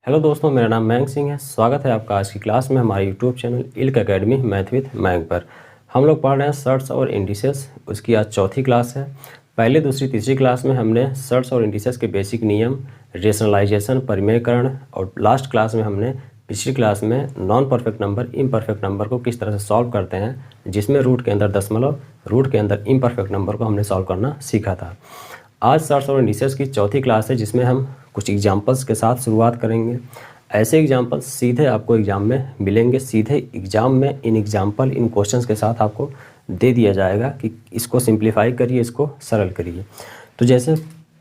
Hello दोस्तों, मेरा नाम मयंक सिंह है। स्वागत है आपका आज की क्लास में हमारे YouTube channel Ilk Academy math with Mayank पर। हम लोग पढ़ रहे हैं सर्ट्स और इंडिसेस। उसकी आज चौथी क्लास है। पहले, दूसरी, तीसरी क्लास में हमने सर्ट्स और इंडिसेस के बेसिक नियम, रेशनलाइजेशन, परिमेयकरण और लास्ट क्लास में हमने पिछली क्लास में non perfect number, imperfect number को किस तरह से सॉल्व करते हैं, जिसमें रूट के अंदर दशमलव, रूट के अंदर इम्परफेक्ट नंबर को हमने सॉल्व करना सीखा था। आज सर्ट्स और इंडिसेस की चौथी क्लास है, जिसमें हम कुछ एग्जाम्पल्स के साथ शुरुआत करेंगे। ऐसे एग्जाम्पल्स सीधे आपको एग्ज़ाम में मिलेंगे, सीधे एग्ज़ाम में इन एग्जाम्पल, इन क्वेश्चंस के साथ आपको दे दिया जाएगा कि इसको सिंप्लीफाई करिए, इसको सरल करिए। तो जैसे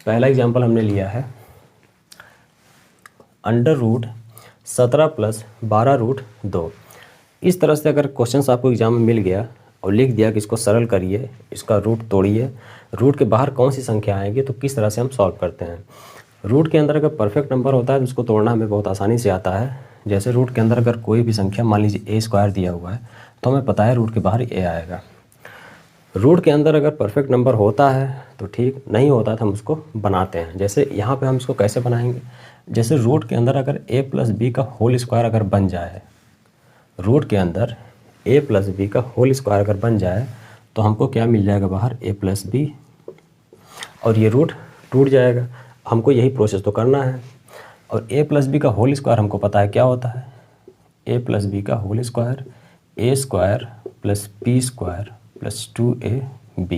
पहला एग्जाम्पल हमने लिया है, √17 + 12√2। इस तरह से अगर क्वेश्चंस आपको एग्जाम में मिल गया और लिख दिया कि इसको सरल करिए, इसका रूट तोड़िए, रूट के बाहर कौन सी संख्या आएगी, तो किस तरह से हम सॉल्व करते हैं। रूट के अंदर अगर परफेक्ट नंबर होता है तो उसको तोड़ना हमें बहुत आसानी से आता है। जैसे रूट के अंदर अगर कोई भी संख्या, मान लीजिए a² दिया हुआ है, तो हमें पता है रूट के बाहर a आएगा। रूट के अंदर अगर परफेक्ट नंबर होता है तो ठीक, नहीं होता तो हम उसको बनाते हैं। जैसे यहाँ पे हम इसको कैसे बनाएंगे, जैसे रूट के अंदर अगर a + b का होल स्क्वायर अगर बन जाए, रूट के अंदर a + b का होल स्क्वायर अगर बन जाए तो हमको क्या मिल जाएगा बाहर, a + b, और ये रूट टूट जाएगा। हमको यही प्रोसेस तो करना है। और a + b का होल स्क्वायर हमको पता है क्या होता है, a + b का whole square a² + b² + 2ab,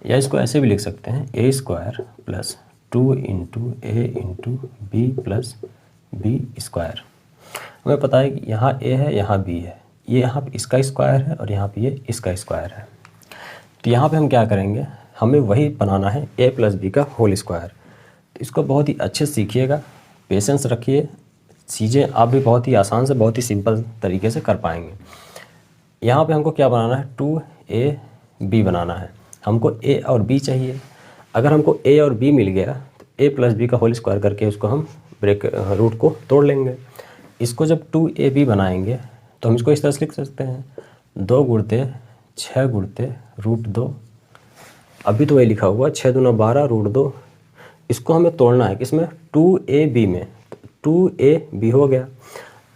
या इसको ऐसे भी लिख सकते हैं a² + 2 × a × b + b²। हमें पता है कि यहाँ a है, यहाँ b है, ये यहाँ पे इसका स्क्वायर है और यहाँ पे ये इसका स्क्वायर है। तो यहाँ पे हम क्या करेंगे, हमें वही बनाना है a + b का होल स्क्वायर। तो इसको बहुत ही अच्छे से सीखिएगा, पेशेंस रखिए, चीज़ें आप भी बहुत ही आसान से, बहुत ही सिंपल तरीके से कर पाएंगे। यहाँ पे हमको क्या बनाना है, 2ab बनाना है। हमको a और b चाहिए। अगर हमको a और b मिल गया तो a + b का होल स्क्वायर करके उसको हम रूट को तोड़ लेंगे। इसको जब 2ab बनाएंगे तो हम इसको इस तरह से लिख सकते हैं, 2 × 6 × √2। अभी तो वही लिखा हुआ 6 दूना 12 √2। इसको हमें तोड़ना है किसमें, 2ab में। 2ab हो गया।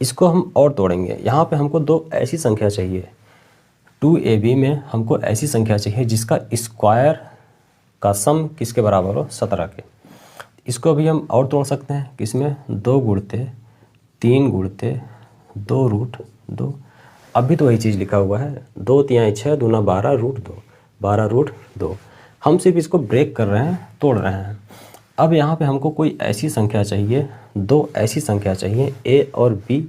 इसको हम और तोड़ेंगे। यहाँ पे हमको दो ऐसी संख्या चाहिए, 2ab में हमको ऐसी संख्या चाहिए जिसका स्क्वायर का सम किसके बराबर हो, 17 के। इसको भी हम और तोड़ सकते हैं किसमें, 2 × 3 × 2√2। अभी तो वही चीज़ लिखा हुआ है, 2 × 6 दूना 12 √2, 12√2। हम सिर्फ इसको ब्रेक कर रहे हैं, तोड़ रहे हैं। अब यहाँ पे हमको कोई ऐसी संख्या चाहिए, दो ऐसी संख्या चाहिए a और b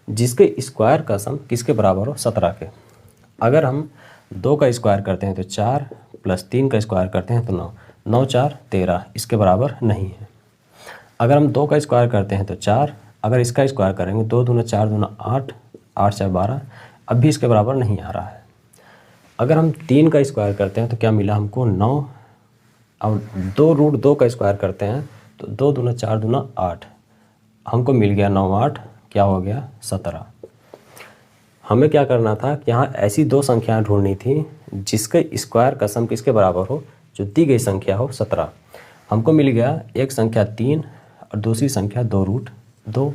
जिसके स्क्वायर का सम किसके बराबर हो, 17 के। अगर हम 2 का स्क्वायर करते हैं तो 4, + 3 का स्क्वायर करते हैं तो 9, 9 × 4 = 13, इसके बराबर नहीं है। अगर हम 2 का स्क्वायर करते हैं तो 4, अगर इसका स्क्वायर करेंगे 2 दूना 4 दूना 8, 8 × 4 = 12, अब भी इसके बराबर नहीं आ रहा है। अगर हम 3 का स्क्वायर करते हैं तो क्या मिला हमको, 9, और 2√2 का स्क्वायर करते हैं तो 2 दूना 4 दूना 8, हमको मिल गया 9 × 8 क्या हो गया, 17। हमें क्या करना था कि यहाँ ऐसी दो संख्याएं ढूंढनी थी जिसके स्क्वायर का सम किसके बराबर हो, जो दी गई संख्या हो 17। हमको मिल गया एक संख्या 3 और दूसरी संख्या 2√2।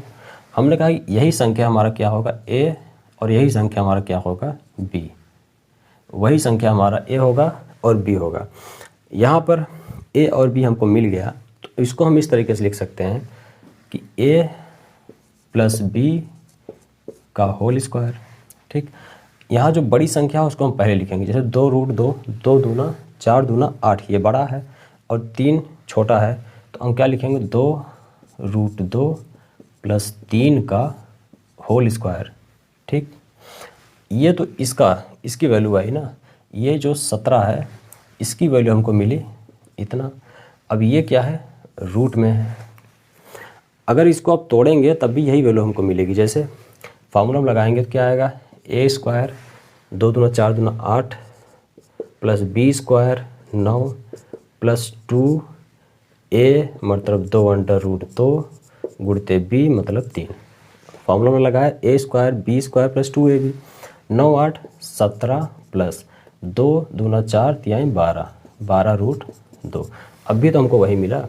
हमने कहा यही संख्या हमारा क्या होगा, a, और यही संख्या हमारा क्या होगा, b। वही संख्या हमारा a होगा और b होगा। यहाँ पर a और b हमको मिल गया, तो इसको हम इस तरीके से लिख सकते हैं कि a + b का होल स्क्वायर। ठीक, यहाँ जो बड़ी संख्या है उसको हम पहले लिखेंगे, जैसे 2√2, 2 दूना 4 दूना 8, ये बड़ा है और 3 छोटा है, तो हम क्या लिखेंगे, 2√2 + 3 का होल स्क्वायर। ठीक, ये तो इसकी वैल्यू आई ना, ये जो 17 है इसकी वैल्यू हमको मिली इतना। अब ये क्या है, रूट में है। अगर इसको आप तोड़ेंगे तब भी यही वैल्यू हमको मिलेगी। जैसे फार्मूला हम लगाएंगे तो क्या आएगा, a², 2 दूना 4 दूना 8, + b² 9, + 2a मतलब 2√2 × b मतलब 3। फार्मूला में लगाया a² b² + 2ab, 9 × 8 = 17 + 2 दूना 4 × 3 = 12, 12√2। अब भी तो हमको वही मिला।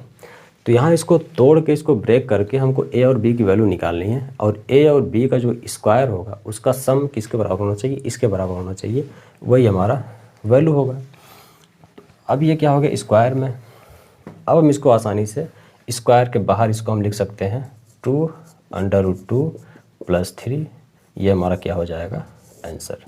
तो यहाँ इसको तोड़ के इसको ब्रेक करके हमको ए और बी की वैल्यू निकालनी है, और ए और बी का जो स्क्वायर होगा उसका सम किसके बराबर होना चाहिए, इसके बराबर होना चाहिए, वही हमारा वैल्यू होगा। अब ये क्या हो गया स्क्वायर में। अब हम इसको आसानी से स्क्वायर के बाहर इसको हम लिख सकते हैं 2√2 + 3, ये हमारा क्या हो जाएगा आंसर।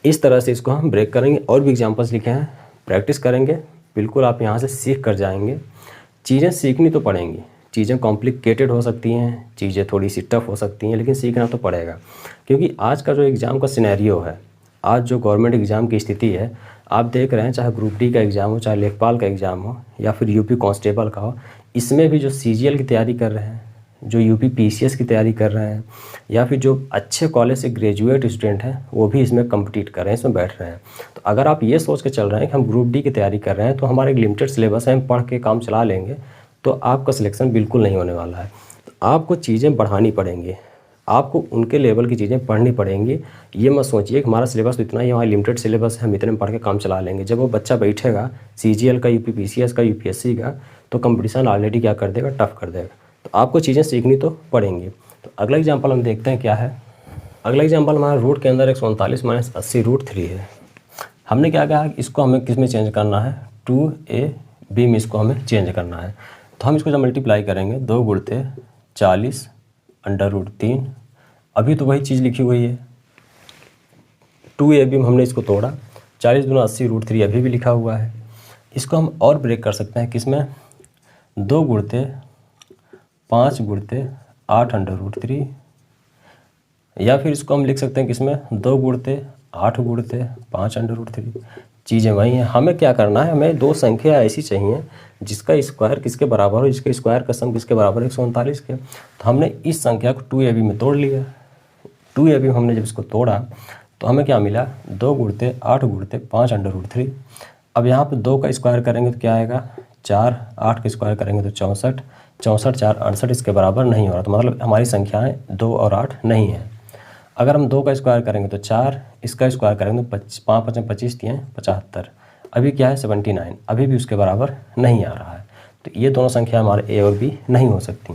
इस तरह से इसको हम ब्रेक करेंगे। और भी एग्जांपल्स लिखे हैं, प्रैक्टिस करेंगे, बिल्कुल आप यहाँ से सीख कर जाएंगे। चीज़ें सीखनी तो पड़ेंगी, चीज़ें कॉम्प्लिकेटेड हो सकती हैं, चीज़ें थोड़ी सी टफ हो सकती हैं, लेकिन सीखना तो पड़ेगा। क्योंकि आज का जो एग्ज़ाम का सिनेरियो है, आज जो गवर्नमेंट एग्ज़ाम की स्थिति है, आप देख रहे हैं, चाहे ग्रुप डी का एग्ज़ाम हो, चाहे लेखपाल का एग्ज़ाम हो, या फिर यूपी कांस्टेबल का हो, इसमें भी जो सीजीएल की तैयारी कर रहे हैं, जो यूपी पीसीएस की तैयारी कर रहे हैं, या फिर जो अच्छे कॉलेज से ग्रेजुएट स्टूडेंट हैं, वो भी इसमें कम्पीट कर रहे हैं, इसमें बैठ रहे हैं। तो अगर आप ये सोच के चल रहे हैं कि हम ग्रुप डी की तैयारी कर रहे हैं तो हमारे एक लिमिटेड सिलेबस है, हम पढ़ के काम चला लेंगे, तो आपका सिलेक्शन बिल्कुल नहीं होने वाला है। तो आपको चीज़ें बढ़ानी पड़ेंगी, आपको उनके लेवल की चीज़ें पढ़नी पड़ेंगी। ये मत सोचिए कि हमारा सिलेबस तो इतना ही, हमारा लिमिटेड सिलेबस है, हम इतने में पढ़ के काम चला लेंगे। जब वो बच्चा बैठेगा सीजीएल का, यूपी पीसीएस का, यूपीएससी का, तो कंपटीशन ऑलरेडी क्या कर देगा, टफ कर देगा। तो आपको चीज़ें सीखनी तो पड़ेंगी। तो अगला एग्जाम्पल हम देखते हैं क्या है। अगला एग्जाम्पल हमारा रूट के अंदर 139 - 80√3 है। हमने क्या कहा कि इसको हमें किस में चेंज करना है, 2ab में इसको हमें चेंज करना है। तो हम इसको जब मल्टीप्लाई करेंगे, 2 × 40 √3, अभी तो वही चीज़ लिखी हुई है। 2ab में हमने इसको तोड़ा, 40 × 80√3 अभी भी लिखा हुआ है। इसको हम और ब्रेक कर सकते हैं किसमें, 2 × 5 × 8√3, या फिर इसको हम लिख सकते हैं किसमें, 2 × 8 × 5√3। चीज़ें वही हैं। हमें क्या करना है, हमें दो संख्या ऐसी चाहिए जिसका स्क्वायर किसके बराबर हो, जिसके स्क्वायर का सम किसके बराबर है, 139 के। तो हमने इस संख्या को 2ab में तोड़ लिया। 2ab में हमने जब इसको तोड़ा तो हमें क्या मिला, 2 × 8 × 5√3। अब यहाँ पे 2 का स्क्वायर करेंगे तो क्या आएगा 4, 8 का स्क्वायर करेंगे तो 64, 64 4 68 इसके बराबर नहीं हो रहा। तो मतलब हमारी संख्याएँ 2 और 8 नहीं हैं। अगर हम 2 का स्क्वायर करेंगे तो 4, इसका स्क्वायर करेंगे तो 5 5 25 दिए 75, अभी क्या है 79, अभी भी उसके बराबर नहीं आ रहा है। तो ये दोनों संख्या हमारे ए और बी नहीं हो सकती।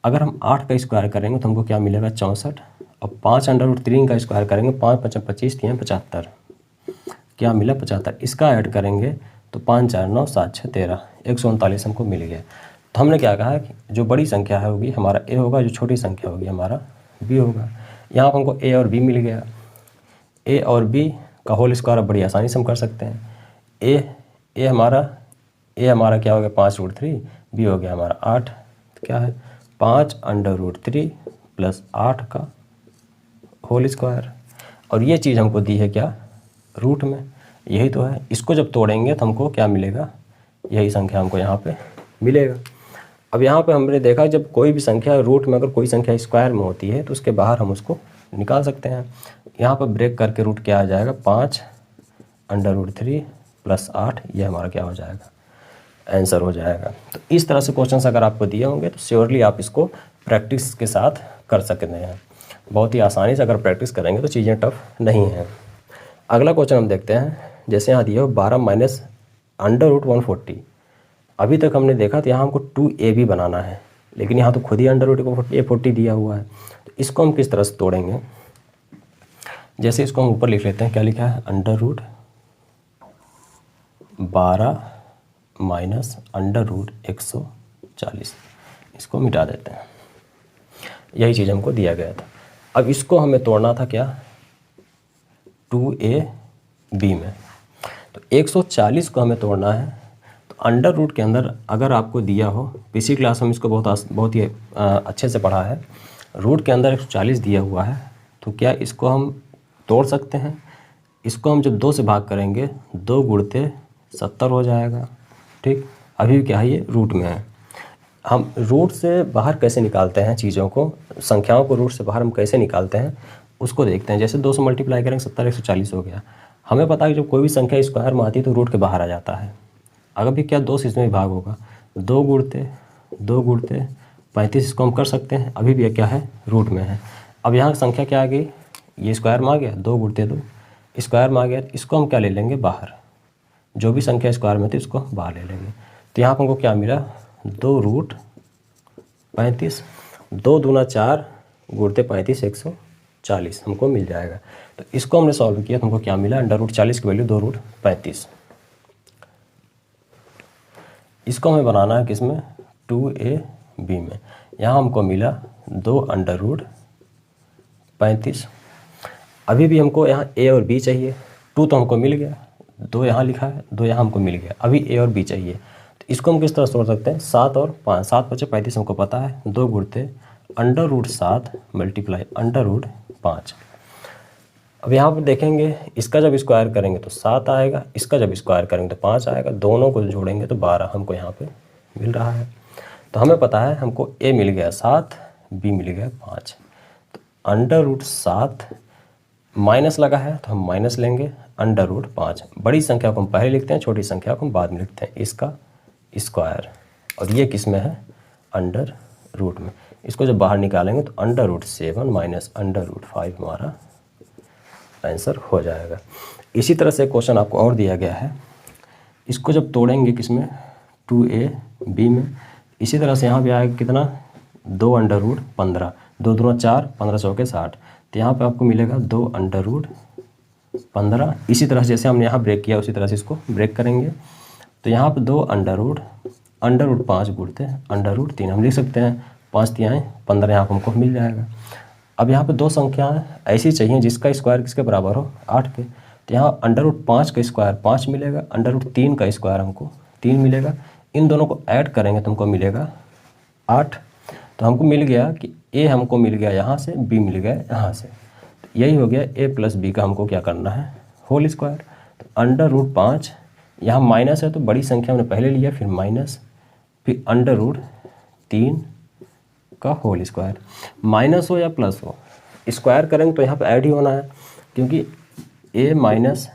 अगर हम 8 का स्क्वायर करेंगे तो हमको क्या मिलेगा 64, और 5√3 का स्क्वायर करेंगे, 5 5 25 दिए 75, क्या मिला 75, इसका ऐड करेंगे तो 5 4 9 7 6 13, 139 हमको मिल गया। तो हमने क्या कहा कि जो बड़ी संख्या है होगी हमारा ए होगा, जो छोटी संख्या होगी हमारा बी होगा। यहाँ पर हमको ए और बी मिल गया। ए और बी का होल स्क्वायर बड़ी आसानी से हम कर सकते हैं। ए हमारा क्या हो गया 5√3, बी हो गया हमारा 8, तो क्या है 5√3 + 8 का होल स्क्वायर। और ये चीज़ हमको दी है क्या, रूट में, यही तो है। इसको जब तोड़ेंगे तो हमको क्या मिलेगा, यही संख्या हमको यहाँ पे मिलेगा। अब यहाँ पे हमने देखा जब कोई भी संख्या रूट में, अगर कोई संख्या स्क्वायर में होती है तो उसके बाहर हम उसको निकाल सकते हैं। यहाँ पर ब्रेक करके रूट क्या आ जाएगा 5√3 + 8, ये हमारा क्या हो जाएगा आंसर हो जाएगा। तो इस तरह से क्वेश्चंस अगर आपको दिए होंगे तो श्योरली आप इसको प्रैक्टिस के साथ कर सकते हैं। बहुत ही आसानी से अगर प्रैक्टिस करेंगे तो चीज़ें टफ नहीं हैं। अगला क्वेश्चन हम देखते हैं। जैसे यहाँ दिया हो 12 - √140। अभी तक हमने देखा तो यहाँ हमको 2ab बनाना है, लेकिन यहाँ तो खुद ही √140 दिया हुआ है। तो इसको हम किस तरह से तोड़ेंगे, जैसे इसको हम ऊपर लिख लेते हैं, क्या लिखा है √12 - √140, इसको मिटा देते हैं। यही चीज़ हमको दिया गया था। अब इसको हमें तोड़ना था क्या 2ab में। तो 140 को हमें तोड़ना है। तो अंडर रूट के अंदर अगर आपको दिया हो, पिछली क्लास में इसको बहुत ही अच्छे से पढ़ा है, रूट के अंदर 140 दिया हुआ है, तो क्या इसको हम तोड़ सकते हैं। इसको हम जब 2 से भाग करेंगे 2 × 70 हो जाएगा। ठीक, अभी क्या है ये रूट में है। हम रूट से बाहर कैसे निकालते हैं चीज़ों को, संख्याओं को रूट से बाहर हम कैसे निकालते हैं उसको देखते हैं। जैसे 2 से मल्टीप्लाई करेंगे 70 140 हो गया। हमें पता है कि जब कोई भी संख्या स्क्वायर में आती है तो रूट के बाहर आ जाता है। अगर भी क्या 2 से इसमें भाग होगा, 2 × 35 इसको हम कर सकते हैं, अभी भी क्या है रूट में है। अब यहाँ संख्या क्या आ गई, ये स्क्वायर में आ गया, 2 × 2 स्क्वायर में आ गया। इसको हम क्या ले लेंगे बाहर, जो भी संख्या स्क्वायर में थी उसको बाहर ले लेंगे। तो यहाँ पर हमको क्या मिला 2√35, 2 दूना 4 गुणते 35 140 हमको मिल जाएगा। तो इसको हमने सॉल्व किया तो हमको क्या मिला, √40 की वैल्यू 2√35। इसको हमें बनाना है किसमें, 2ab में। यहाँ हमको मिला 2√35। अभी भी हमको यहाँ a और b चाहिए। 2 तो हमको मिल गया, 2 यहाँ लिखा है, 2 यहाँ हमको मिल गया। अभी a और b चाहिए, तो इसको हम किस तरह सोच सकते हैं, 7 और 5, 7 × 35 हमको पता है, 2 गुणते √7 मल्टीप्लाई √5। अब यहाँ पर देखेंगे इसका जब स्क्वायर करेंगे तो 7 आएगा, इसका जब स्क्वायर करेंगे तो 5 आएगा, दोनों को जोड़ेंगे तो 12 हमको यहाँ पे मिल रहा है। तो हमें पता है हमको a मिल गया 7, b मिल गया 5। तो √7 माइनस लगा है तो हम माइनस लेंगे, √5। बड़ी संख्या को हम पहले लिखते हैं, छोटी संख्या को हम बाद में लिखते हैं, इसका स्क्वायर। और ये किस में है, अंडर रूट में। इसको जब बाहर निकालेंगे तो √7 माइनस √5 हमारा आंसर हो जाएगा। इसी तरह से क्वेश्चन आपको और दिया गया है, इसको जब तोड़ेंगे किसमें, 2ab में। इसी तरह से यहाँ पे आएगा कितना, 2√15, 2 दूना 4, 15 चौके 60। तो यहाँ पे आपको मिलेगा 2√15। इसी तरह से जैसे हमने यहाँ ब्रेक किया उसी तरह से इसको ब्रेक करेंगे। तो यहाँ पे 2√5 गुणते √3 हम लिख सकते हैं, 5 तिहाई 15 यहाँ पर हमको मिल जाएगा। अब यहाँ पे दो संख्याएं ऐसी चाहिए जिसका स्क्वायर किसके बराबर हो, 8 के। तो यहाँ √5 का स्क्वायर 5 मिलेगा, √3 का स्क्वायर हमको 3 मिलेगा। इन दोनों को ऐड करेंगे तो हमको मिलेगा 8। तो हमको मिल गया कि a हमको मिल गया यहाँ से, b मिल गया यहाँ से। तो यही हो गया a + b का हमको क्या करना है, होल स्क्वायर। तो √5 यहाँ माइनस है तो बड़ी संख्या हमने पहले लिया, फिर माइनस, फिर √3 का होल स्क्वायर। माइनस हो या प्लस हो, स्क्वायर करेंगे तो यहाँ पे ऐड ही होना है, क्योंकि a माइनस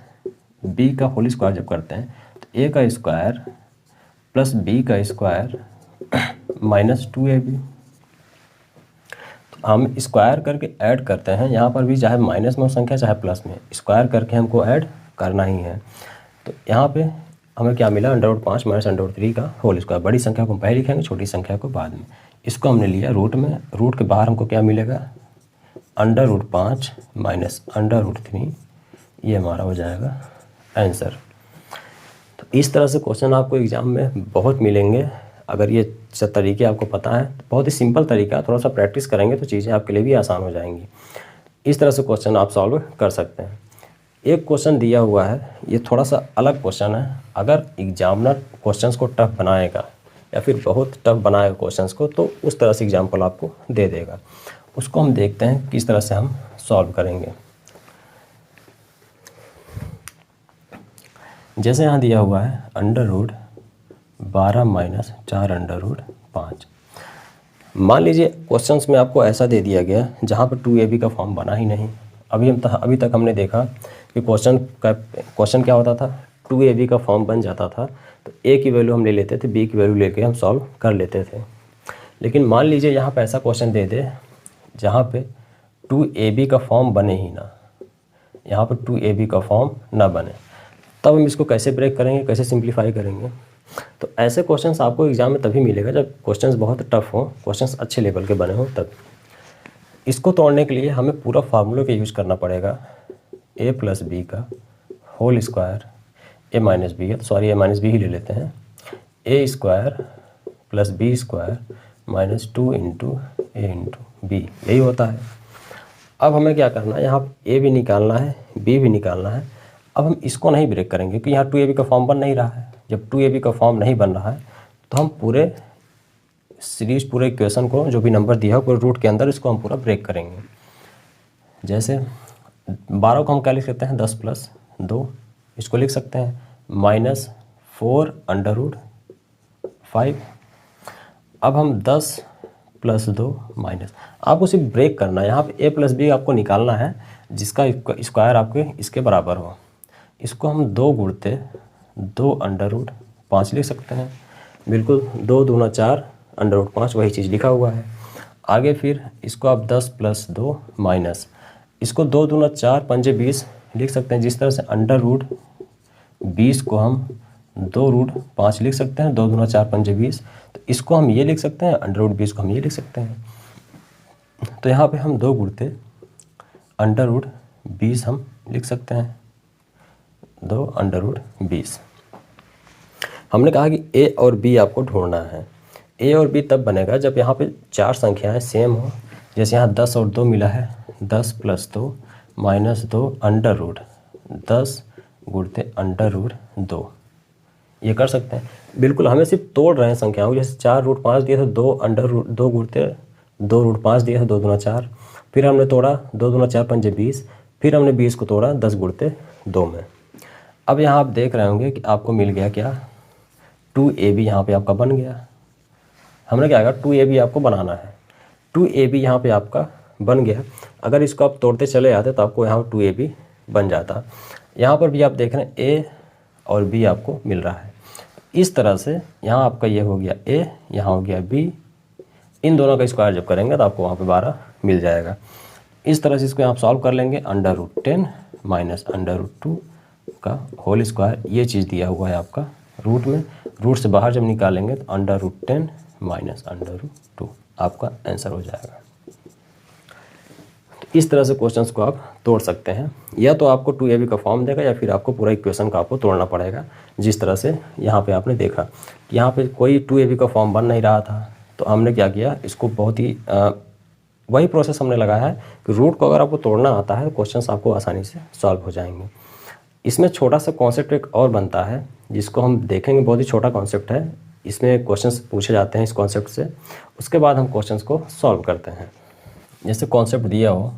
b का होल स्क्वायर जब करते हैं तो a का स्क्वायर प्लस b का स्क्वायर माइनस 2ab। तो हम स्क्वायर करके ऐड करते हैं, यहाँ पर भी चाहे माइनस में हो संख्या चाहे प्लस में, स्क्वायर करके हमको ऐड करना ही है। तो यहाँ पे हमें क्या मिला, √5 माइनस √3 का होल स्क्वायर। बड़ी संख्या को हम पहले लिखेंगे, छोटी संख्या को बाद में। इसको हमने लिया रूट में, रूट के बाहर हमको क्या मिलेगा, √5 माइनस √3, ये हमारा हो जाएगा आंसर। तो इस तरह से क्वेश्चन आपको एग्जाम में बहुत मिलेंगे। अगर ये सब तरीके आपको पता है तो बहुत ही सिंपल तरीका, थोड़ा सा प्रैक्टिस करेंगे तो चीज़ें आपके लिए भी आसान हो जाएंगी। इस तरह से क्वेश्चन आप सॉल्व कर सकते हैं। एक क्वेश्चन दिया हुआ है, ये थोड़ा सा अलग क्वेश्चन है। अगर एग्जामिनर क्वेश्चंस को टफ बनाएगा या फिर बहुत टफ बनाएगा क्वेश्चंस को, तो उस तरह से एग्जाम्पल आपको दे देगा। उसको हम देखते हैं किस तरह से हम सॉल्व करेंगे। जैसे यहाँ दिया हुआ है √12 माइनस 4√5। मान लीजिए क्वेश्चंस में आपको ऐसा दे दिया गया जहाँ पर 2ab का फॉर्म बना ही नहीं। अभी तक हमने देखा कि क्वेश्चन क्या होता था, 2ab का फॉर्म बन जाता था तो a की वैल्यू हम ले लेते थे, b की वैल्यू लेके हम सॉल्व कर लेते थे। लेकिन मान लीजिए यहाँ पे ऐसा क्वेश्चन दे दे जहाँ पे 2ab का फॉर्म बने ही ना, यहाँ पर 2ab का फॉर्म ना बने, तब हम इसको कैसे ब्रेक करेंगे, कैसे सिंप्लीफाई करेंगे। तो ऐसे क्वेश्चंस आपको एग्जाम में तभी मिलेगा जब क्वेश्चंस बहुत टफ हो, क्वेश्चंस अच्छे लेवल के बने हो तब। इसको तोड़ने के लिए हमें पूरा फार्मूले का यूज़ करना पड़ेगा, a + b का whole square, a minus b है तो सॉरी a माइनस बी ही ले लेते हैं, a square plus b square minus 2 × a × b, यही होता है। अब हमें क्या करना है, यहाँ a भी निकालना है, b भी निकालना है। अब हम इसको नहीं ब्रेक करेंगे क्योंकि यहाँ 2ab का फॉर्म बन नहीं रहा है। जब 2ab का फॉर्म नहीं बन रहा है तो हम पूरे सीरीज, पूरे इक्वेशन को जो भी नंबर दिया हो पूरे रूट के अंदर, इसको हम पूरा ब्रेक करेंगे। जैसे 12 को हम क्या लिख सकते हैं, 10 + 2, इसको लिख सकते हैं -4√5। अब हम 10 + 2 माइनस, आपको सिर्फ ब्रेक करना है। यहाँ पे a + b आपको निकालना है जिसका स्क्वायर आपके इसके बराबर हो। इसको हम 2 गुणते 2√5 लिख सकते हैं, बिल्कुल 2 दूना 4 √5 वही चीज़ लिखा हुआ है। आगे फिर इसको आप 10 + 2 माइनस, इसको 2 दूना 4 × 5 = 20 लिख सकते हैं। जिस तरह से √20 को हम 2√5 लिख सकते हैं, 2 दूना 4 पंजे 20। तो इसको हम ये लिख सकते हैं, √20 को हम ये लिख सकते हैं। तो यहाँ पे हम 2 गुणते √20 हम लिख सकते हैं, 2 √20। हमने कहा कि ए और बी आपको ढूंढना है। ए और बी तब बनेगा जब यहाँ पे 4 संख्याएं सेम हो। जैसे यहाँ 10 और 2 मिला है, 10 + 2 - 2 √10 गुणते √2। ये कर सकते हैं। बिल्कुल हमें सिर्फ तोड़ रहे हैं संख्याओं। जैसे 4√5 दिए थे, 2 गुणते 2√5 दिया है, 2 दूना 4। फिर हमने तोड़ा 2 दूना 4 पंजे 20। फिर हमने 20 को तोड़ा 10 गुणते 2 में। अब यहाँ आप देख रहे होंगे कि आपको मिल गया क्या, 2AB यहाँ पे आपका बन गया। हमने क्या कहा, 2AB आपको बनाना है। 2AB यहाँ पे आपका बन गया। अगर इसको आप तोड़ते चले आते तो आपको यहाँ 2AB बन जाता। यहाँ पर भी आप देख रहे हैं A और B आपको मिल रहा है। इस तरह से यहाँ आपका ये हो गया A, यहाँ हो गया B। इन दोनों का स्क्वायर जब करेंगे तो आपको वहाँ पे 12 मिल जाएगा। इस तरह से इसको आप सॉल्व कर लेंगे। √10 - √2 का होल स्क्वायर, ये चीज़ दिया हुआ है आपका रूट में। रूट से बाहर जब निकालेंगे तो √10 - √2 आपका आंसर हो जाएगा। तो इस तरह से क्वेश्चंस को आप तोड़ सकते हैं। या तो आपको 2AB का फॉर्म देगा या फिर आपको पूरा इक्वेशन का आपको तोड़ना पड़ेगा। जिस तरह से यहाँ पे आपने देखा, यहाँ पे कोई 2AB का फॉर्म बन नहीं रहा था, तो हमने क्या किया, इसको बहुत ही वही प्रोसेस हमने लगाया है कि रूट को अगर आपको तोड़ना आता है तो क्वेश्चंस आपको आसानी से सॉल्व हो जाएंगे। इसमें छोटा सा कॉन्सेप्ट एक और बनता है जिसको हम देखेंगे। बहुत ही छोटा कॉन्सेप्ट है, इसमें क्वेश्चंस पूछे जाते हैं इस कॉन्सेप्ट से। उसके बाद हम क्वेश्चंस को सॉल्व करते हैं। जैसे कॉन्सेप्ट दिया हो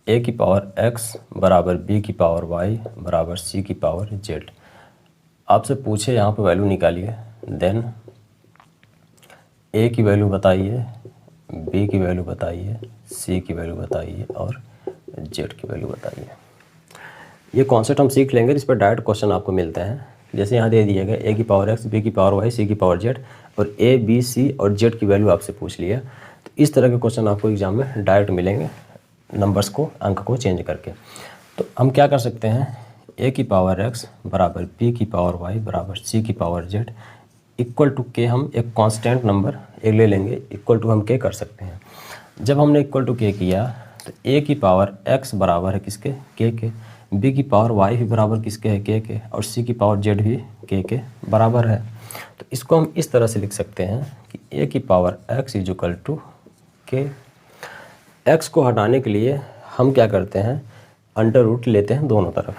a की पावर x बराबर b की पावर y बराबर c की पावर z। आपसे पूछे यहाँ पे वैल्यू निकालिए, देन a की वैल्यू बताइए, b की वैल्यू बताइए, c की वैल्यू बताइए और z की वैल्यू बताइए। ये कॉन्सेप्ट हम सीख लेंगे, इस पर डायरेक्ट क्वेश्चन आपको मिलते हैं। जैसे यहाँ दे दिए गए a की पावर x, b की पावर y, c की पावर z और a, b, c और z की वैल्यू आपसे पूछ लिया। तो इस तरह के क्वेश्चन आपको एग्जाम में डायरेक्ट मिलेंगे, नंबर्स को, अंक को चेंज करके। तो हम क्या कर सकते हैं, a की पावर x बराबर b की पावर y बराबर c की power z equal to k। हम एक कांस्टेंट नंबर एक ले लेंगे, इक्वल टू हम k कर सकते हैं। जब हमने इक्वल टू k किया तो a की पावर x बराबर है किसके, k के। b की पावर y भी बराबर किसके है, k के। और c की पावर z भी k के बराबर है। तो इसको हम इस तरह से लिख सकते हैं कि a की power x equal to k। x को हटाने के लिए हम क्या करते हैं, अंडर रूट लेते हैं दोनों तरफ।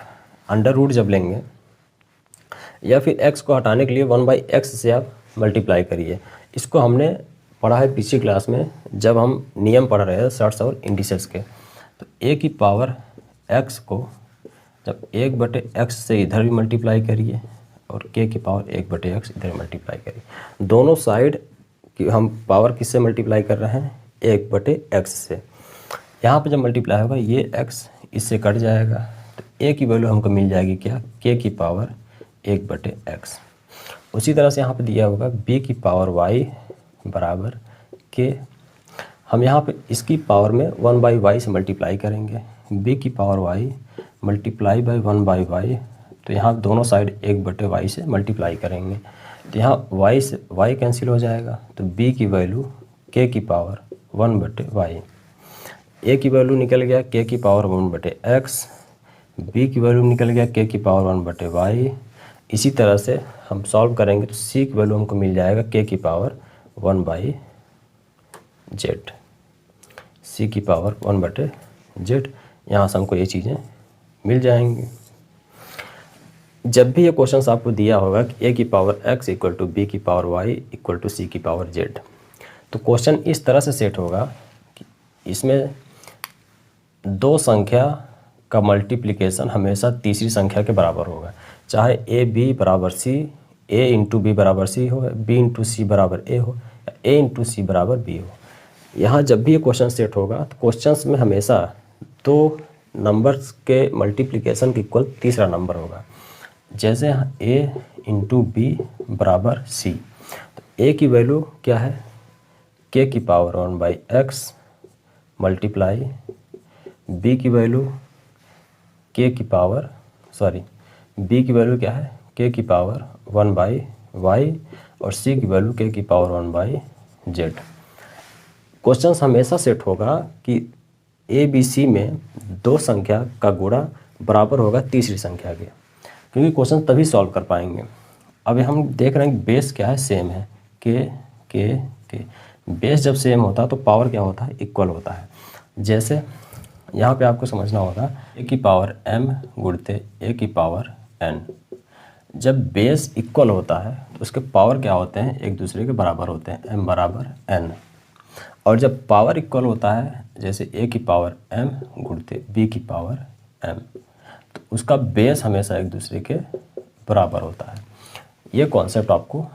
अंडर रूट जब लेंगे या फिर x को हटाने के लिए 1/x से आप मल्टीप्लाई करिए। इसको हमने पढ़ा है पिछली क्लास में जब हम नियम पढ़ रहे हैं शॉर्ट्स और इंडिसेस के। तो a की पावर x को जब 1/x से इधर भी मल्टीप्लाई करिए और k की पावर 1/x इधर मल्टीप्लाई करिए। दोनों साइड की हम पावर किससे मल्टीप्लाई कर रहे हैं, 1/x से। यहाँ पे जब मल्टीप्लाई होगा ये x इससे कट जाएगा तो a की वैल्यू हमको मिल जाएगी क्या, k की पावर 1/x। उसी तरह से यहाँ पे दिया होगा b की पावर y बराबर k। हम यहाँ पे इसकी पावर में 1/y से मल्टीप्लाई करेंगे। b की power y multiply by 1/y, तो यहाँ दोनों साइड 1/y से मल्टीप्लाई करेंगे तो यहाँ y से y कैंसिल हो जाएगा। तो b की वैल्यू k की पावर 1/y। a की वैल्यू निकल गया k की पावर 1/x, b की वैल्यू निकल गया k की पावर 1/y। इसी तरह से हम सॉल्व करेंगे तो c की वैल्यू हमको मिल जाएगा k की पावर 1/z, c की पावर 1/z। यहाँ से हमको ये चीज़ें मिल जाएंगी। जब भी ये क्वेश्चन आपको दिया होगा कि a की power x equal to b की power y equal to c की पावर z, तो क्वेश्चन इस तरह से सेट होगा कि इसमें दो संख्या का मल्टीप्लिकेशन हमेशा तीसरी संख्या के बराबर होगा। चाहे a b बराबर c, a इंटू बी बराबर c हो, b इंटू सी बराबर a हो, या a इंटू सी बराबर b हो। यहाँ जब भी ये क्वेश्चन सेट होगा तो क्वेश्चंस में हमेशा दो नंबर्स के मल्टीप्लिकेशन के इक्वल तीसरा नंबर होगा। जैसे यहाँ a इंटू बी बराबर c, तो a की वैल्यू क्या है, k की पावर 1/x मल्टीप्लाई b की वैल्यू b की वैल्यू क्या है, k की पावर 1/y और c की वैल्यू k की पावर 1/z। क्वेश्चन हमेशा सेट होगा कि ए बी सी में दो संख्या का गुणा बराबर होगा तीसरी संख्या के, क्योंकि क्वेश्चन तभी सॉल्व कर पाएंगे। अभी हम देख रहे हैं कि बेस क्या है, सेम है, के बेस जब सेम होता है तो पावर क्या होता है, इक्वल होता है। जैसे यहाँ पे आपको समझना होगा ए की पावर m गुणते ए की पावर n। जब बेस इक्वल होता है तो उसके पावर क्या होते हैं, एक दूसरे के बराबर होते हैं, m बराबर n। और जब पावर इक्वल होता है, जैसे a की पावर m गुणते b की पावर m, तो उसका बेस हमेशा एक दूसरे के बराबर होता है। ये कॉन्सेप्ट आपको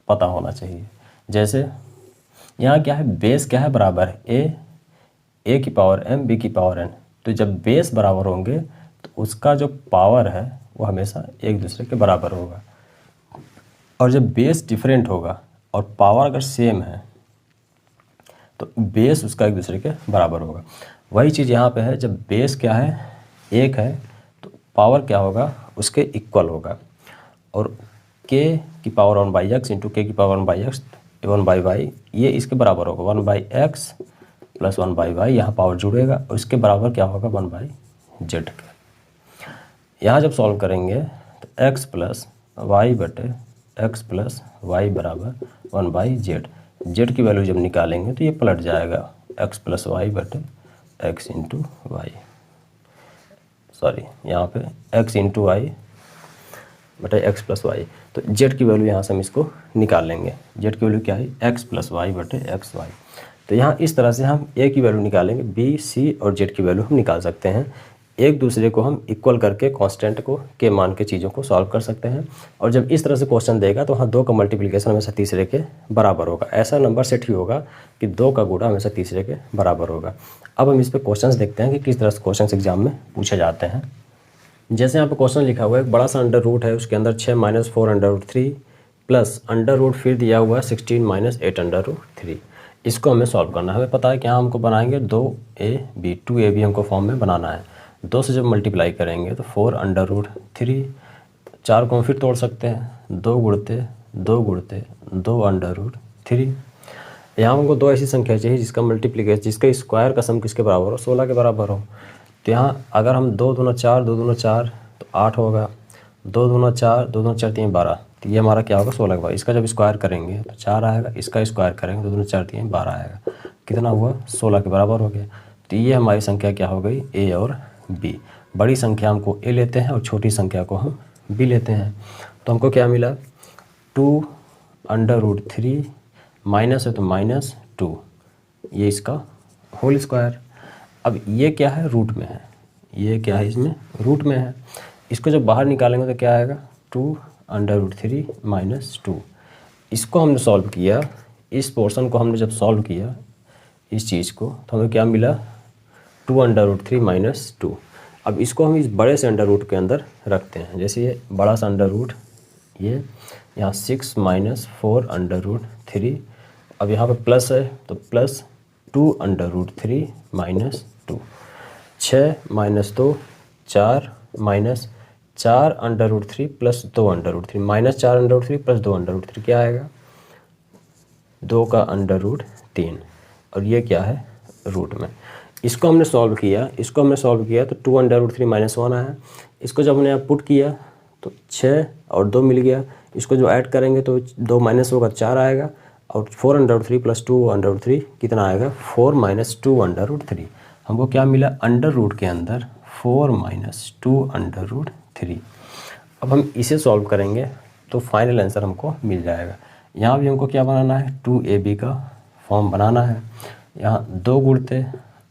पता होना चाहिए। जैसे यहाँ क्या है, बेस क्या है, बराबर है ए की पावर m b की पावर n। तो जब बेस बराबर होंगे तो उसका जो पावर है वो हमेशा एक दूसरे के बराबर होगा। और जब बेस डिफरेंट होगा और पावर अगर सेम है तो बेस उसका एक दूसरे के बराबर होगा। वही चीज़ यहाँ पे है, जब बेस क्या है, एक है, तो पावर क्या होगा, उसके इक्वल होगा। और k की पावर 1/x इंटू के की पावर 1/x 1/y ये इसके बराबर होगा 1/x प्लस 1/y। यहाँ पावर जुड़ेगा और इसके बराबर क्या होगा, 1/z का। यहाँ जब सॉल्व करेंगे तो x प्लस वाई बटे एक्स प्लस वाई बराबर 1/z। z की वैल्यू जब निकालेंगे तो ये पलट जाएगा x प्लस वाई बटे एक्स इंटू वाई, सॉरी यहाँ पे x इंटू वाई बटे एक्स प्लस वाई। तो z की वैल्यू यहाँ से हम इसको निकाल लेंगे। z की वैल्यू क्या है, x प्लस वाई बटे एक्स वाई। तो यहाँ इस तरह से हम a की वैल्यू निकालेंगे, b c और z की वैल्यू हम निकाल सकते हैं। एक दूसरे को हम इक्वल करके कांस्टेंट को के मान के चीज़ों को सॉल्व कर सकते हैं। और जब इस तरह से क्वेश्चन देगा तो वहाँ दो का मल्टीप्लिकेशन हमेशा तीसरे के बराबर होगा। ऐसा नंबर सेट ही होगा कि दो का गुणा हमेशा तीसरे के बराबर होगा। अब हम इस पर क्वेश्चन देखते हैं कि किस तरह से क्वेश्चन एग्जाम में पूछे जाते हैं। जैसे यहाँ पर क्वेश्चन लिखा हुआ है, एक बड़ा सा अंडर रूट है, उसके अंदर 6 - 4 under root 3 plus under root फिर दिया हुआ है 16 - 8 अंडर रूट 3। इसको हमें सॉल्व करना है। हमें पता है कि यहाँ हमको बनाएंगे 2ab 2ab हमको फॉर्म में बनाना है। 2 से जब मल्टीप्लाई करेंगे तो 4 अंडर रूट 3, 4 को हम फिर तोड़ सकते हैं, 2 गुणते 2 अंडर रूट 3। यहाँ हमको दो ऐसी संख्या चाहिए जिसका मल्टीप्लिकेशन, जिसका स्क्वायर का सम किसके बराबर हो, 16 के बराबर हो। तो यहाँ अगर हम 2 दूना 4 2 दूना 4 तो 8 होगा, 2 दूना 4 2 दूना 4 3 12, तो ये हमारा क्या होगा, 16 के बराबर। इसका जब स्क्वायर करेंगे तो 4 आएगा, इसका स्क्वायर करेंगे 2 दूना 4 3 12 आएगा। कितना हुआ, 16 के बराबर हो गया। तो ये हमारी संख्या क्या हो गई, ए और बी। बड़ी संख्या हमको ए लेते हैं और छोटी संख्या को हम बी लेते हैं। तो हमको क्या मिला, 2 अंडर रूट 3 माइनस है तो -2, ये इसका होल स्क्वायर। अब ये क्या है, रूट में है, ये क्या है, इसमें रूट में है। इसको जब बाहर निकालेंगे तो क्या आएगा, 2 अंडर रूट 3 -2। इसको हमने सॉल्व किया, इस पोर्शन को हमने जब सॉल्व किया इस चीज़ को, तो हमें क्या मिला, 2 अंडर रूट 3 -2। अब इसको हम इस बड़े से अंडर रूट के अंदर रखते हैं। जैसे ये बड़ा सा अंडर रूट, ये यहाँ 6 - 4 अंडर रूट 3। अब यहाँ पे प्लस है तो plus 2 under root 3 -2, 6 - 2 4 -4 under root 3 plus 2 under root 3 -4 under root 3 plus 2 under root 3 क्या आएगा, 2 का अंडर रूट 3। और ये क्या है, रूट में। इसको हमने सॉल्व किया, तो 2 अंडर रूट 3 -1 आया। इसको जब हमने यहाँ पुट किया तो 6 और 2 मिल गया। इसको जो ऐड करेंगे तो 2 माइनस होगा 4 आएगा। और 4 under root 3 plus 2 under root 3 कितना आएगा, 4 - 2 अंडर रूट 3। हमको क्या मिला, अंडर रूट के अंदर 4 - 2 अंडर रूट 3। अब हम इसे सॉल्व करेंगे तो फाइनल आंसर हमको मिल जाएगा। यहाँ भी हमको क्या बनाना है, 2ab का फॉर्म बनाना है। यहाँ 2 गुणते,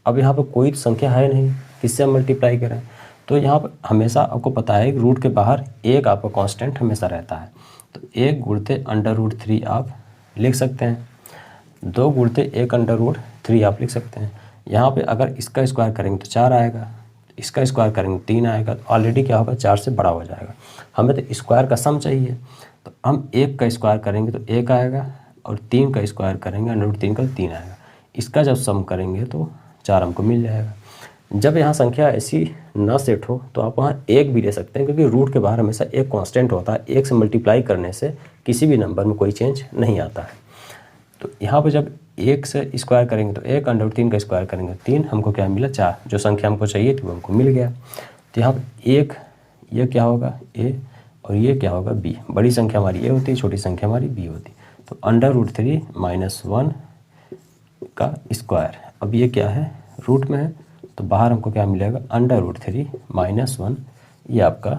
अब यहाँ पर कोई संख्या है नहीं, किससे हम मल्टीप्लाई करें। तो यहाँ पर हमेशा आपको पता है कि रूट के बाहर एक आपका कांस्टेंट हमेशा रहता है। तो 1 गुणते अंडर रूट 3 आप लिख सकते हैं, 2 गुणते 1 अंडर रूट 3 आप लिख सकते हैं। यहाँ पे अगर इसका स्क्वायर करेंगे तो 4 आएगा, इसका स्क्वायर करेंगे 3 आएगा। तो ऑलरेडी क्या होगा, 4 से बड़ा हो जाएगा। हमें तो स्क्वायर का सम चाहिए, तो हम 1 का स्क्वायर करेंगे तो 1 आएगा और 3 का स्क्वायर करेंगे अंडर रूट 3 का 3 आएगा। इसका जब सम करेंगे तो 4 हमको मिल जाएगा। जब यहाँ संख्या ऐसी ना सेट हो तो आप वहाँ एक भी ले सकते हैं, क्योंकि रूट के बाहर हमेशा एक कांस्टेंट होता है। एक से मल्टीप्लाई करने से किसी भी नंबर में कोई चेंज नहीं आता है। तो यहाँ पर जब एक से स्क्वायर करेंगे तो एक, अंडर रूट 3 का स्क्वायर करेंगे 3, हमको क्या मिला 4। जो संख्या हमको चाहिए थी वो हमको मिल गया। तो यहाँ पर एक, ये क्या होगा ए, और ये क्या होगा बी। बड़ी संख्या हमारी ए होती है, छोटी संख्या हमारी बी होती है। तो अंडर रूट 3 -1 का स्क्वायर। अब ये क्या है, रूट में है, तो बाहर हमको क्या मिलेगा, अंडर रूट 3 -1। ये आपका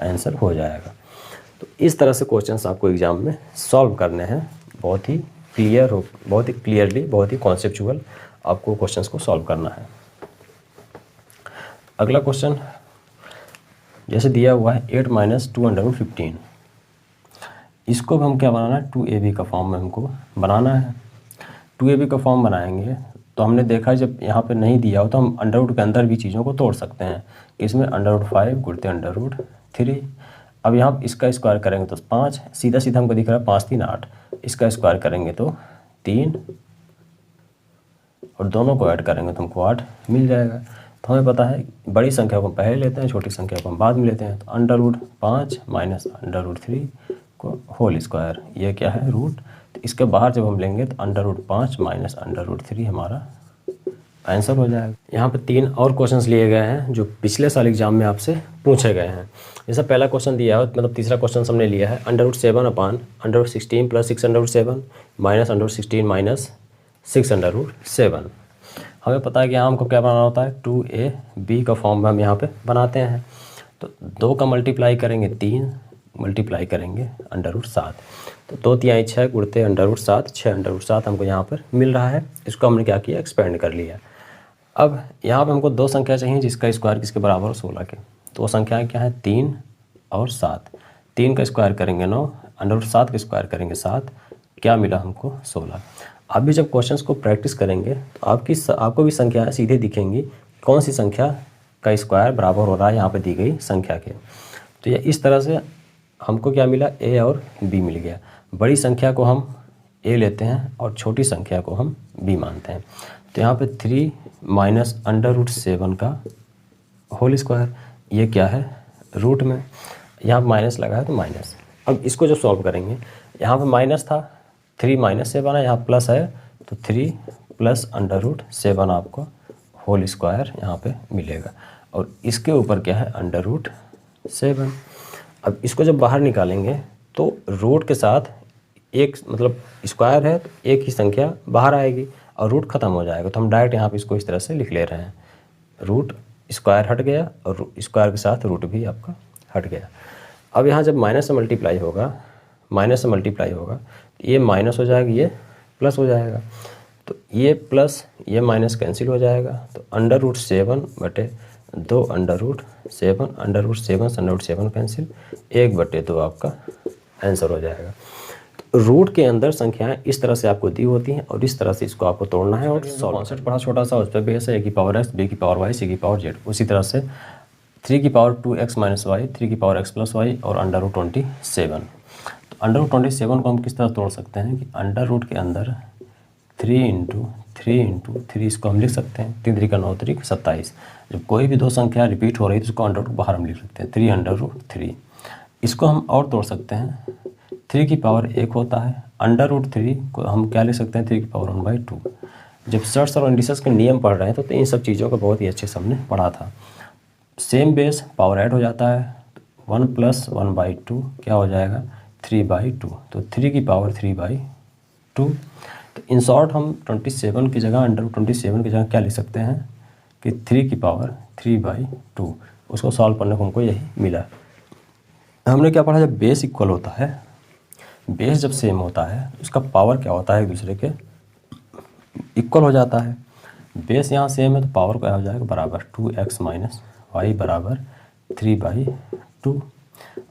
आंसर हो जाएगा। तो इस तरह से क्वेश्चंस आपको एग्जाम में सॉल्व करने हैं। बहुत ही क्लियर हो, बहुत ही क्लियरली, बहुत ही कॉन्सेप्चुअल आपको क्वेश्चंस को सॉल्व करना है। अगला क्वेश्चन जैसे दिया हुआ है 8 - 215। इसको भी हम क्या बनाना है, 2ab का फॉर्म में हमको बनाना है। 2ab का फॉर्म बनाएंगे तो हमने देखा जब यहाँ पे नहीं दिया हो तो हम अंडर रूट के अंदर भी चीज़ों को तोड़ सकते हैं। इसमें अंडर रूट 5 गुणते अंडर रूट 3। अब यहाँ इसका स्क्वायर करेंगे तो 5, सीधा सीधा हमको दिख रहा है 5 3 8। इसका स्क्वायर करेंगे तो 3, और दोनों को ऐड करेंगे तो हमको 8 मिल जाएगा। तो हमें पता है बड़ी संख्या को हम पहले लेते हैं, छोटी संख्या को हम बाद में लेते हैं। तो under root 5 minus under root 3 को होल स्क्वायर, ये क्या है रूट। तो इसके बाहर जब हम लेंगे तो under root 5 minus under root 3 हमारा आंसर हो जाएगा। यहाँ पे 3 और क्वेश्चंस लिए गए हैं जो पिछले साल एग्जाम में आपसे पूछे गए हैं। जैसा पहला क्वेश्चन दिया है, मतलब तीसरा क्वेश्चन हमने लिया है, under root 7 upon under root 16 plus 6 under root 7 minus under root 16 minus 6 under root 7। हमें पता है कि यहाँ हमको क्या बनाना होता है, 2ab का फॉर्म में हम यहाँ पे बनाते हैं। तो 2 का मल्टीप्लाई करेंगे 3, मल्टीप्लाई करेंगे अंडर रूट 7। तो 2 तिहाई 6 गुणते अंडर रूट 7, 6 अंडर रूट 7 हमको यहाँ पर मिल रहा है। इसको हमने क्या किया, एक्सपेंड कर लिया। अब यहाँ पे हमको 2 संख्या चाहिए जिसका स्क्वायर किसके बराबर हो, 16 के। तो वो संख्याएँ क्या है, 3 और 7। 3 का स्क्वायर करेंगे 9, अंडर रूट 7 का स्क्वायर करेंगे 7, क्या मिला हमको 16। आप भी जब क्वेश्चंस को प्रैक्टिस करेंगे तो आपको भी संख्याएँ सीधे दिखेंगी, कौन सी संख्या का स्क्वायर बराबर हो रहा है यहाँ पे दी गई संख्या के। तो ये इस तरह से हमको क्या मिला, ए और बी मिल गया। बड़ी संख्या को हम ए लेते हैं और छोटी संख्या को हम बी मानते हैं। तो यहाँ पे 3 माइनस अंडर रूट 7 का होल स्क्वायर, ये क्या है रूट में, यहाँ माइनस लगा है तो माइनस। अब इसको जो सॉल्व करेंगे, यहाँ पे माइनस था, 3 माइनस 7 है, यहाँ प्लस है तो 3 प्लस अंडर रूट 7 आपको होल स्क्वायर यहाँ पे मिलेगा। और इसके ऊपर क्या है, अंडर रूट 7। अब इसको जब बाहर निकालेंगे तो रूट के साथ एक, मतलब स्क्वायर है तो एक ही संख्या बाहर आएगी और रूट ख़त्म हो जाएगा। तो हम डायरेक्ट यहाँ पे इसको इस तरह से लिख ले रहे हैं, रूट स्क्वायर हट गया और स्क्वायर के साथ रूट भी आपका हट गया। अब यहाँ जब माइनस से मल्टीप्लाई होगा, माइनस से मल्टीप्लाई होगा तो ये माइनस हो जाएगा, ये प्लस हो जाएगा। तो ये प्लस ये माइनस कैंसिल हो जाएगा। तो अंडर रूट 7 बटे 2 अंडर रूट 7, अंडर रूट 7 से अंडर रूट 7 कैंसिल, 1/2 आपका आंसर हो जाएगा। तो रूट के अंदर संख्याएं इस तरह से आपको दी होती हैं और इस तरह से इसको आपको तोड़ना है। और कॉन्सेप्ट पढ़ा छोटा सा, उस पर बेस है a की पावर x, b की पावर y, c की पावर z। उसी तरह से 3 की पावर 2x माइनस वाई, 3 की पावर x प्लस वाई और अंडर रूट 27। तो अंडर रूट 27 को हम किस तरह तोड़ सकते हैं कि अंडर रूट के अंदर 3 इंटू 3 इसको हम लिख सकते हैं, 3 3 का 9, 3 27। जब कोई भी 2 संख्या रिपीट हो रही है तो उसको अंडर रूट बाहर हम लिख सकते हैं, 3 अंडर रूट 3। इसको हम और तोड़ सकते हैं, 3 की पावर 1 होता है, अंडर रूट 3 को हम क्या लिख सकते हैं, 3 की पावर 1/2। जब सर्ट्स और इंडिसेस के नियम पढ़ रहे हैं तो इन सब चीज़ों को बहुत ही अच्छे से हमने पढ़ा था। सेम बेस पावर ऐड हो जाता है, 1 + 1/2 क्या हो जाएगा, 3/2। तो 3 की पावर 3/2। तो इन शॉर्ट हम 27 की जगह, अंडर रूट 27 की जगह क्या लिख सकते हैं कि 3 की पावर 3/2। उसको सॉल्व करने को हमको यही मिला। हमने क्या पढ़ा, जब बेस इक्वल होता है, बेस जब सेम होता है उसका पावर क्या होता है, एक दूसरे के इक्वल हो जाता है। बेस यहाँ सेम है तो पावर क्या हो जाएगा, बराबर 2x माइनस वाई बराबर 3/2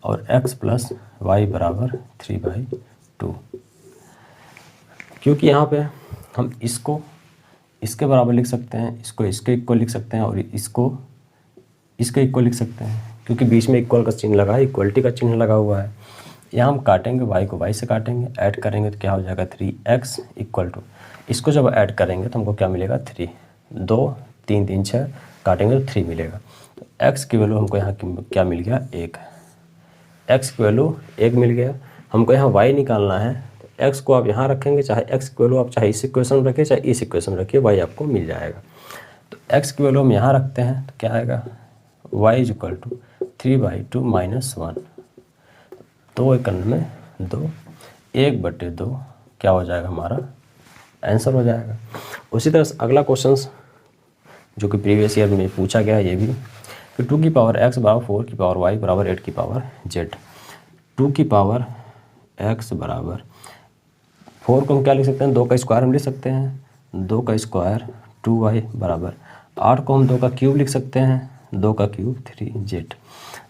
और x प्लस वाई बराबर 3/2। क्योंकि यहाँ पे हम इसको इसके बराबर लिख सकते हैं, इसको इसके इक्वल लिख सकते हैं और इसको इसके इक्वल लिख सकते हैं, क्योंकि बीच में इक्वल का चिन्ह लगा है, इक्वलिटी का चिन्ह लगा हुआ है। यहाँ हम काटेंगे, y को y से काटेंगे, ऐड करेंगे तो क्या हो जाएगा, 3x इक्वल टू, इसको जब ऐड करेंगे तो हमको क्या मिलेगा, 3 2 3 3 6 काटेंगे तो 3 मिलेगा। तो x की वैल्यू हमको यहाँ क्या मिल गया, 1। x की वैल्यू 1 मिल गया। हमको यहाँ y निकालना है, तो x को आप यहाँ रखेंगे, चाहे x की वैल्यू आप चाहे इस इक्वेशन में रखिए चाहे इस इक्वेशन में रखिए, y आपको मिल जाएगा। तो x की वैल्यू हम यहाँ रखते हैं तो क्या आएगा, y = 3/2 - 1, 2 एकम में 2, 1/2 क्या हो जाएगा, हमारा आंसर हो जाएगा। उसी तरह से अगला क्वेश्चन जो कि प्रीवियस ईयर में पूछा गया है ये भी, कि 2 की पावर x बराबर 4 की पावर y बराबर 8 की पावर z। 2 की पावर x बराबर 4 को हम क्या लिख सकते हैं, 2 का स्क्वायर हम लिख सकते हैं, 2 का स्क्वायर 2y बराबर 8 को हम 2 का क्यूब लिख सकते हैं, 2 का क्यूब 3z।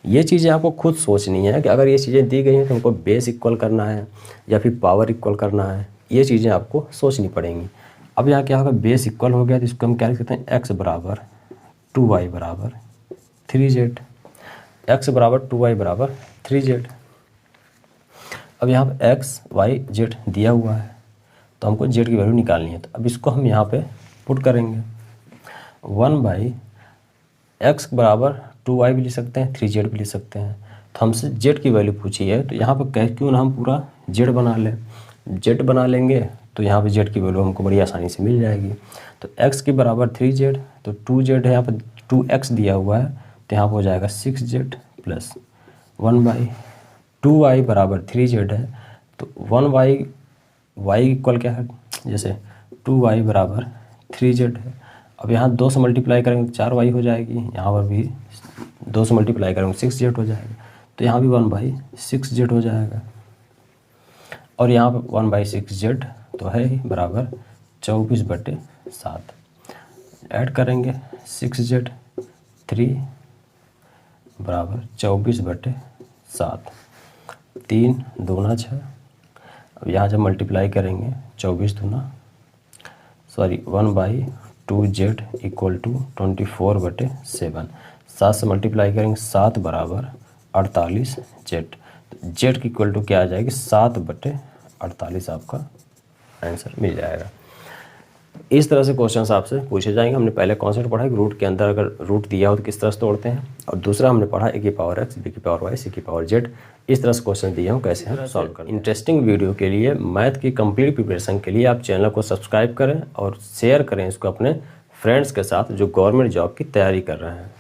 ये चीज़ें आपको खुद सोचनी है कि अगर ये चीज़ें दी गई हैं तो हमको बेस इक्वल करना है या फिर पावर इक्वल करना है, ये चीज़ें आपको सोचनी पड़ेंगी। अब यहाँ क्या होगा, बेस इक्वल हो गया तो इसको हम क्या लिख सकते हैं, x बराबर 2y बराबर 3z, x बराबर 2y बराबर 3z। अब यहाँ पे x y z दिया हुआ है तो हमको z की वैल्यू निकालनी है, तो अब इसको हम यहाँ पे पुट करेंगे। 1/x बराबर 2y भी लिख सकते हैं, 3z भी लिख सकते हैं। तो हमसे z की वैल्यू पूछी है तो यहाँ पर क्यों ना हम पूरा z बना लें, z बना लेंगे तो यहाँ पे z की वैल्यू हमको बड़ी आसानी से मिल जाएगी। तो x के बराबर 3z, तो 2z है, यहाँ पर 2x दिया हुआ है तो यहाँ पर हो जाएगा 6z प्लस 1/2y बराबर 3z है, तो 1y y इक्वल क्या है, जैसे 2y बराबर 3z है। अब यहाँ 2 से मल्टीप्लाई करेंगे 4y हो जाएगी, यहाँ पर भी 2 से मल्टीप्लाई करेंगे 6z हो जाएगा, तो यहाँ भी 1/6z हो जाएगा। और यहाँ पर 1/6z तो है ही बराबर 24/7। ऐड करेंगे 6z 3 बराबर 24/7, 3 दूना 6। अब यहाँ जब मल्टीप्लाई करेंगे 1/2z = 24/7, 7 से मल्टीप्लाई करेंगे 7 बराबर 48z। तो z की इक्वल टू क्या आ जाएगी, 7/48 आपका आंसर मिल जाएगा। इस तरह से क्वेश्चंस आपसे पूछे जाएंगे। हमने पहले कॉन्सेप्ट पढ़ा कि रूट के अंदर अगर रूट दिया हो तो किस तरह से तोड़ते हैं, और दूसरा हमने पढ़ा a की पावर x, b की पावर y, c की पावर z, इस तरह से क्वेश्चन दिए हो कैसे हम सॉल्व करें। इंटरेस्टिंग वीडियो के लिए, मैथ की कंप्लीट प्रिपरेशन के लिए आप चैनल को सब्सक्राइब करें और शेयर करें इसको अपने फ्रेंड्स के साथ जो गवर्नमेंट जॉब की तैयारी कर रहे हैं।